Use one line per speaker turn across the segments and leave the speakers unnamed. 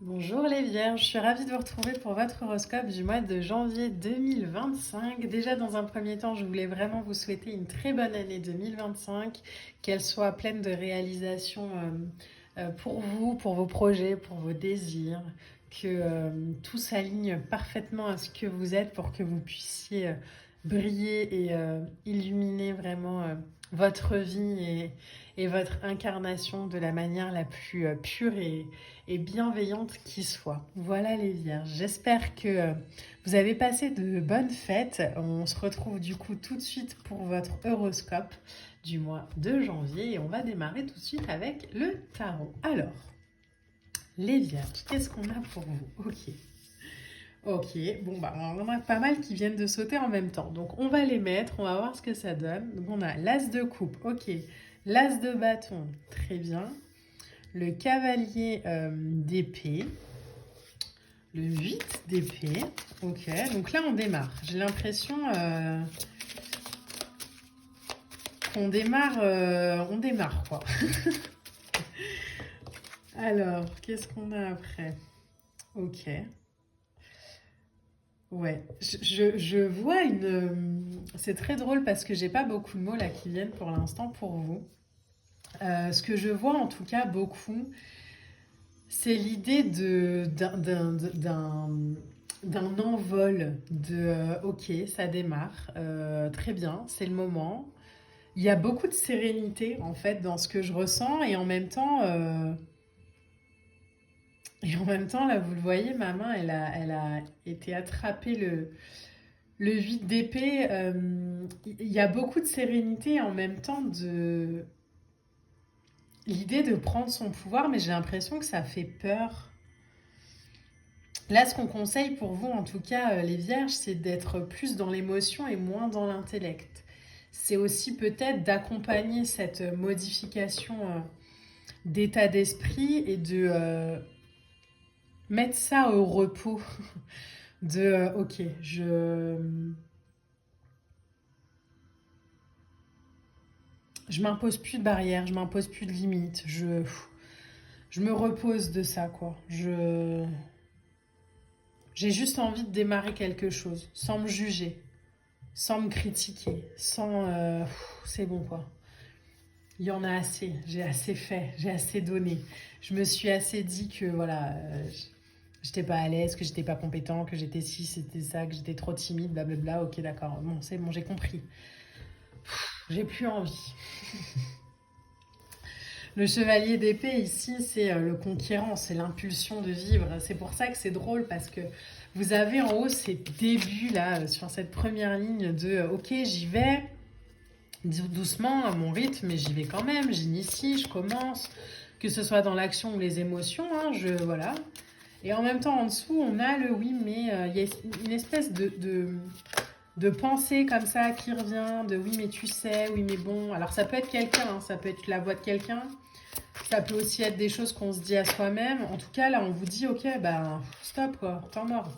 Bonjour les Vierges, je suis ravie de vous retrouver pour votre horoscope du mois de janvier 2025. Déjà dans un premier temps, je voulais vraiment vous souhaiter une très bonne année 2025, qu'elle soit pleine de réalisations pour vous, pour vos projets, pour vos désirs, que tout s'aligne parfaitement à ce que vous êtes pour que vous puissiez briller et illuminer vraiment votre vie et votre incarnation de la manière la plus pure et bienveillante qui soit. Voilà les Vierges. J'espère que vous avez passé de bonnes fêtes. On se retrouve du coup tout de suite pour votre horoscope du mois de janvier et on va démarrer tout de suite avec le tarot. Alors, les Vierges, qu'est-ce qu'on a pour vous? Ok, bon bah on en a pas mal qui viennent de sauter en même temps. Donc on va les mettre, on va voir ce que ça donne. Donc on a l'as de coupe, ok. L'as de bâton, très bien. Le cavalier d'épée. Le 8 d'épée. Ok, donc là on démarre. J'ai l'impression qu'on démarre, on démarre quoi. Alors, qu'est-ce qu'on a après? Ok. Ouais, je vois une... C'est très drôle parce que j'ai pas beaucoup de mots là qui viennent pour l'instant pour vous. Ce que je vois en tout cas beaucoup, c'est l'idée d'un envol, ok, ça démarre, très bien, c'est le moment. Il y a beaucoup de sérénité en fait dans ce que je ressens et en même temps là vous le voyez, ma main elle a été attrapée le 8 d'épée. Il y a beaucoup de sérénité et en même temps de l'idée de prendre son pouvoir, mais j'ai l'impression que ça fait peur. Là, ce qu'on conseille pour vous, en tout cas, les vierges, c'est d'être plus dans l'émotion et moins dans l'intellect. C'est aussi peut-être d'accompagner cette modification d'état d'esprit et de mettre ça au repos. Ok, je m'impose plus de barrières, je m'impose plus de limites, je me repose de ça, quoi. J'ai juste envie de démarrer quelque chose, sans me juger, sans me critiquer, sans... c'est bon, quoi. Il y en a assez, j'ai assez fait, j'ai assez donné. Je me suis assez dit que, voilà, j'étais pas à l'aise, que j'étais pas compétent, que j'étais ci, c'était ça, que j'étais trop timide, blablabla. Ok, d'accord, bon, c'est bon, j'ai compris. J'ai plus envie. Le chevalier d'épée ici, c'est le conquérant, c'est l'impulsion de vivre. C'est pour ça que c'est drôle parce que vous avez en haut ces débuts là, sur cette première ligne de ok, j'y vais doucement à mon rythme, mais j'y vais quand même, j'initie, je commence, que ce soit dans l'action ou les émotions, hein, voilà. Et en même temps, en dessous, on a le oui, mais il y a une espèce de pensée comme ça qui revient, de oui, mais tu sais, oui, mais bon. Alors ça peut être quelqu'un, hein, ça peut être la voix de quelqu'un. Ça peut aussi être des choses qu'on se dit à soi-même. En tout cas, là, on vous dit, ok, bah, stop, quoi, temps mort.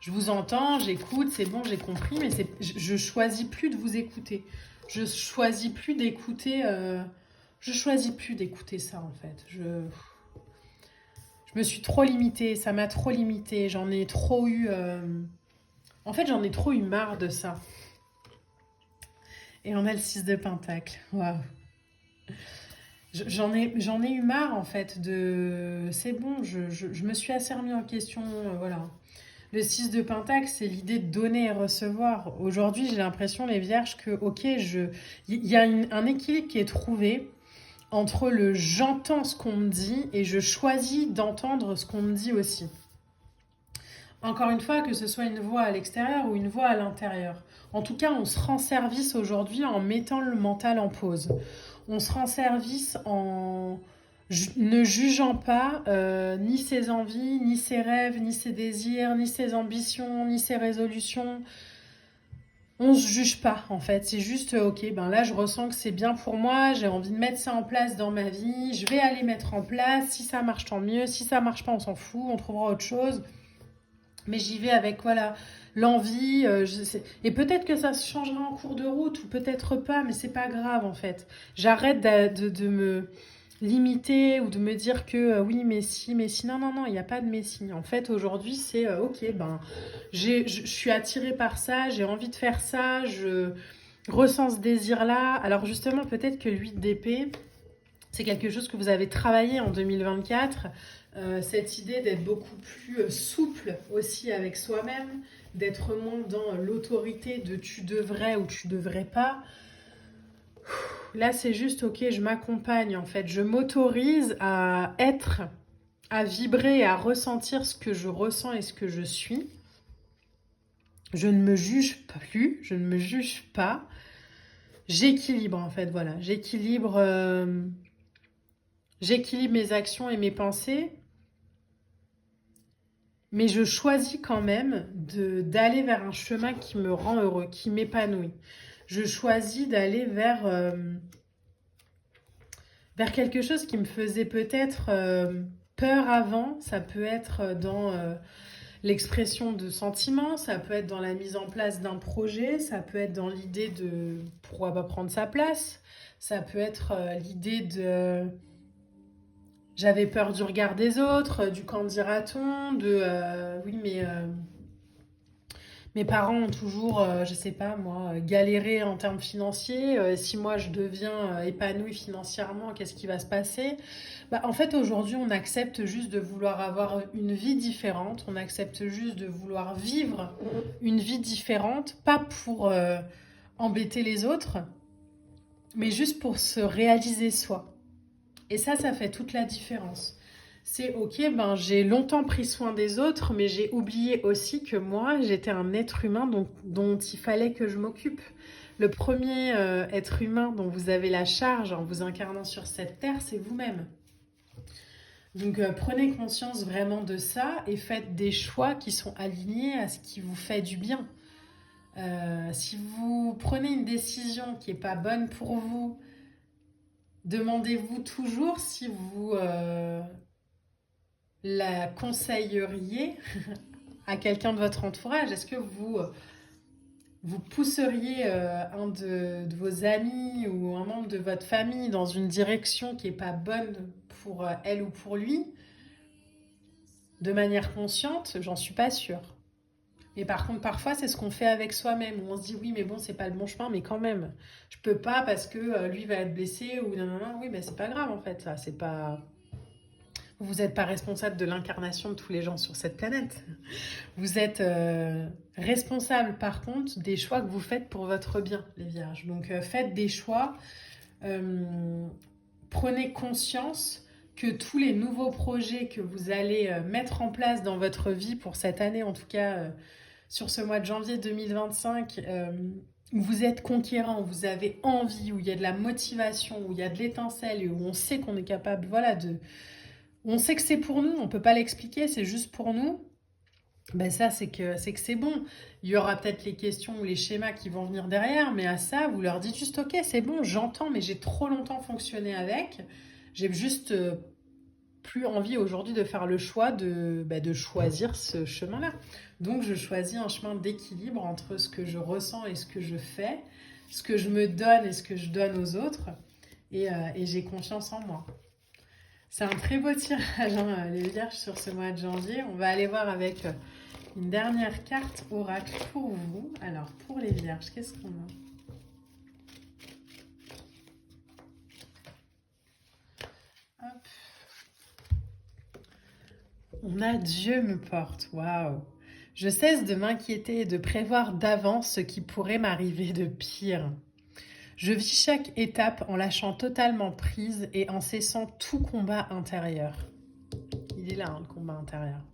Je vous entends, j'écoute, c'est bon, j'ai compris, mais je choisis plus de vous écouter. Je choisis plus d'écouter. Je choisis plus d'écouter ça, en fait. Je me suis trop limitée, ça m'a trop limitée. J'en ai trop eu. En fait, j'en ai trop eu marre de ça. Et on a le 6 de Pentacle. Waouh. J'en ai eu marre en fait de... C'est bon, je me suis assez remis en question, voilà. Le 6 de Pentacle, c'est l'idée de donner et recevoir. Aujourd'hui, j'ai l'impression, les vierges, que ok, il y a un équilibre qui est trouvé entre le j'entends ce qu'on me dit et je choisis d'entendre ce qu'on me dit aussi. Encore une fois, que ce soit une voix à l'extérieur ou une voix à l'intérieur. En tout cas, on se rend service aujourd'hui en mettant le mental en pause. On se rend service en ne jugeant pas ni ses envies, ni ses rêves, ni ses désirs, ni ses ambitions, ni ses résolutions. On se juge pas en fait, c'est juste ok, ben là je ressens que c'est bien pour moi, j'ai envie de mettre ça en place dans ma vie, je vais aller mettre en place, si ça marche tant mieux, si ça marche pas on s'en fout, on trouvera autre chose. Mais j'y vais avec voilà l'envie, et peut-être que ça se changera en cours de route ou peut-être pas, mais c'est pas grave en fait. J'arrête de me limiter ou de me dire que oui, mais si, mais si. Non, non, non, il n'y a pas de mais si. En fait, aujourd'hui, c'est ok, ben, je suis attirée par ça, j'ai envie de faire ça, je ressens ce désir-là. Alors, justement, peut-être que l'huile d'épée, c'est quelque chose que vous avez travaillé en 2024. Cette idée d'être beaucoup plus souple aussi avec soi-même, d'être moins dans l'autorité de tu devrais ou tu devrais pas. Là, c'est juste, ok, je m'accompagne en fait. Je m'autorise à être, à vibrer, à ressentir ce que je ressens et ce que je suis. Je ne me juge plus, je ne me juge pas. J'équilibre en fait, voilà. J'équilibre mes actions et mes pensées. Mais je choisis quand même d'aller vers un chemin qui me rend heureux, qui m'épanouit. Je choisis d'aller vers quelque chose qui me faisait peut-être peur avant. Ça peut être dans l'expression de sentiments, ça peut être dans la mise en place d'un projet, ça peut être dans l'idée de pourquoi pas prendre sa place, ça peut être l'idée de j'avais peur du regard des autres, du qu'en dira-t-on, de oui mais mes parents ont toujours, je sais pas moi, galéré en termes financiers. Si moi je deviens épanouie financièrement, qu'est-ce qui va se passer? Bah, en fait, aujourd'hui, on accepte juste de vouloir avoir une vie différente. On accepte juste de vouloir vivre une vie différente, pas pour embêter les autres, mais juste pour se réaliser soi. Et ça fait toute la différence. C'est ok, ben j'ai longtemps pris soin des autres, mais j'ai oublié aussi que moi, j'étais un être humain dont il fallait que je m'occupe. Le premier être humain dont vous avez la charge en vous incarnant sur cette terre, c'est vous-même. Donc prenez conscience vraiment de ça et faites des choix qui sont alignés à ce qui vous fait du bien. Si vous prenez une décision qui n'est pas bonne pour vous, demandez-vous toujours si vous la conseilleriez à quelqu'un de votre entourage. Est-ce que vous pousseriez un de vos amis ou un membre de votre famille dans une direction qui n'est pas bonne pour elle ou pour lui, de manière consciente? J'en suis pas sûre. Et par contre, parfois, c'est ce qu'on fait avec soi-même, où on se dit oui, mais bon, c'est pas le bon chemin, mais quand même, je peux pas parce que lui va être blessé ou non, non, non, oui, mais c'est pas grave en fait, ça, c'est pas. Vous n'êtes pas responsable de l'incarnation de tous les gens sur cette planète. Vous êtes responsable, par contre, des choix que vous faites pour votre bien, les vierges. Donc, faites des choix. Prenez conscience que tous les nouveaux projets que vous allez mettre en place dans votre vie pour cette année, en tout cas sur ce mois de janvier 2025, où vous êtes conquérant, où vous avez envie, où il y a de la motivation, où il y a de l'étincelle et où on sait qu'on est capable, voilà, on sait que c'est pour nous, on ne peut pas l'expliquer, c'est juste pour nous. Ben ça, c'est que c'est bon. Il y aura peut-être les questions ou les schémas qui vont venir derrière, mais à ça, vous leur dites juste, ok, c'est bon, j'entends, mais j'ai trop longtemps fonctionné avec. J'ai juste plus envie aujourd'hui de faire le choix de choisir ce chemin-là. Donc, je choisis un chemin d'équilibre entre ce que je ressens et ce que je fais, ce que je me donne et ce que je donne aux autres, et j'ai confiance en moi. C'est un très beau tirage, hein, les vierges, sur ce mois de janvier. On va aller voir avec une dernière carte oracle pour vous. Alors, pour les vierges, qu'est-ce qu'on a? Hop. On a Dieu me porte. Waouh! Je cesse de m'inquiéter et de prévoir d'avance ce qui pourrait m'arriver de pire. Je vis chaque étape en lâchant totalement prise et en cessant tout combat intérieur. Il est là, hein, le combat intérieur.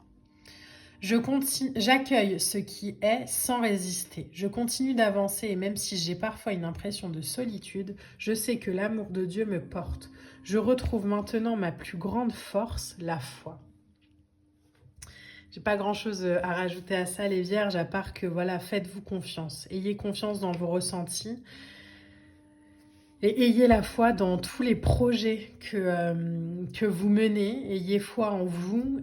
J'accueille ce qui est sans résister. Je continue d'avancer et même si j'ai parfois une impression de solitude, je sais que l'amour de Dieu me porte. Je retrouve maintenant ma plus grande force, la foi. J'ai pas grand chose à rajouter à ça, les vierges, à part que voilà, faites-vous confiance. Ayez confiance dans vos ressentis. Et ayez la foi dans tous les projets que vous menez. Ayez foi en vous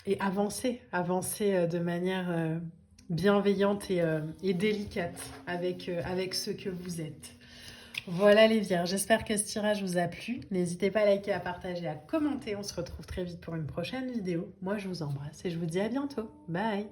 et avancez. Avancez de manière bienveillante et délicate avec ce que vous êtes. Voilà les vierges, j'espère que ce tirage vous a plu. N'hésitez pas à liker, à partager, à commenter. On se retrouve très vite pour une prochaine vidéo. Moi, je vous embrasse et je vous dis à bientôt. Bye!